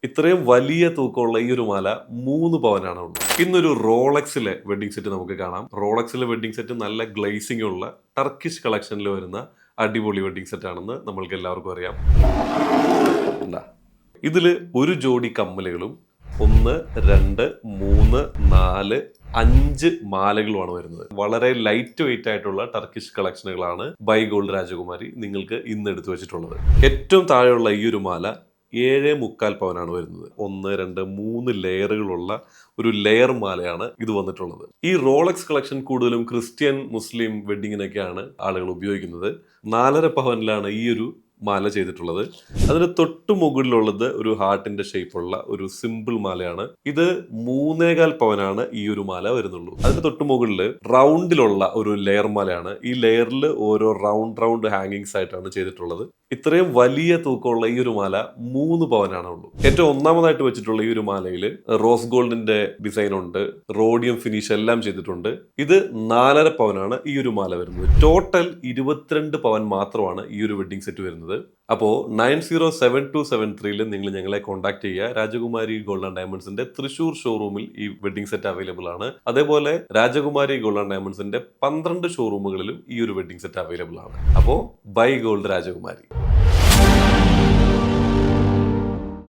ഇത്രയും വലിയ തൂക്കമുള്ള ഈ ഒരു മാല 3 പവനാണ് ഉള്ളത്. ഇന്നൊരു റോളക്സിലെ വെഡിങ് സെറ്റ് നമുക്ക് കാണാം. റോളക്സിലെ വെഡിങ് സെറ്റ് നല്ല ഗ്ലേസിംഗ് ഉള്ള ടർക്കിഷ് കളക്ഷനിൽ വരുന്ന അടിപൊളി വെഡിങ് സെറ്റ് ആണെന്ന് നമ്മൾക്ക് എല്ലാവർക്കും അറിയാം. ഇതില് ഒരു ജോഡി കമ്മലുകളും 1, 2, 3, 4, 5 മാലകളുമാണ് വരുന്നത്. വളരെ ലൈറ്റ് വെയിറ്റ് ആയിട്ടുള്ള ടർക്കിഷ് കളക്ഷനുകളാണ് ബൈ ഗോൾഡ് രാജകുമാരി നിങ്ങൾക്ക് ഇന്ന് എടുത്തു വെച്ചിട്ടുള്ളത്. ഏറ്റവും താഴെയുള്ള ഈ ഒരു മാല 7.25 പവനാണ് വരുന്നത്. 1, 2, 3 ലെയറുകളുള്ള ഒരു ലെയർ മാലയാണ് ഇത് വന്നിട്ടുള്ളത്. ഈ റോളക്സ് കളക്ഷൻ കൂടുതലും ക്രിസ്ത്യൻ മുസ്ലിം വെഡിങ്ങിനൊക്കെയാണ് ആളുകൾ ഉപയോഗിക്കുന്നത്. 4.5 പവനിലാണ് ഈ ഒരു മാല ചെയ്തിട്ടുള്ളത്. അതിന് തൊട്ട് മുകളിലുള്ളത് ഒരു ഹാർട്ടിന്റെ ഷേപ്പുള്ള ഒരു സിമ്പിൾ മാലയാണ്. ഇത് 3.25 പവനാണ് ഈ ഒരു മാല വരുന്നുള്ളൂ. അതിന് തൊട്ട് മുകളിൽ റൗണ്ടിലുള്ള ഒരു ലെയർ മാലയാണ്. ഈ ലെയറിൽ ഓരോ റൗണ്ട് ഹാങ്ങിങ്സ് ആയിട്ടാണ് ചെയ്തിട്ടുള്ളത്. ഇത്രയും വലിയ തൂക്കമുള്ള ഈ ഒരു മാല 3 പവനാണ് ഉള്ളൂ. ഏറ്റവും ഒന്നാമതായിട്ട് വെച്ചിട്ടുള്ള ഈ ഒരു മാലയിൽ റോസ് ഗോൾഡിന്റെ ഡിസൈൻ ഉണ്ട്, റോഡിയം ഫിനിഷ് എല്ലാം ചെയ്തിട്ടുണ്ട്. ഇത് 4.5 പവനാണ് ഈ ഒരു മാല വരുന്നത്. ടോട്ടൽ 22 പവൻ മാത്രമാണ് ഈ ഒരു വെഡിങ് സെറ്റ് വരുന്നത്. അപ്പോൾ 907273 നിങ്ങൾ ഞങ്ങളെ കോൺടാക്ട് ചെയ്യുക. രാജകുമാരി ഗോൾഡ് ആൻഡ് ഡയമണ്ട്സിന്റെ തൃശൂർ ഷോറൂമിൽ ഈ വെഡിങ് സെറ്റ് അവൈലബിൾ ആണ്. അതേപോലെ രാജകുമാരി ഗോൾഡ് ആൻഡ് ഡയമണ്ട്സിന്റെ 12 ഷോറൂമുകളിലും ഈ ഒരു വെഡിങ് സെറ്റ് അവൈലബിൾ ആണ്. അപ്പോൾ ബൈ ഗോൾഡ് രാജകുമാരി.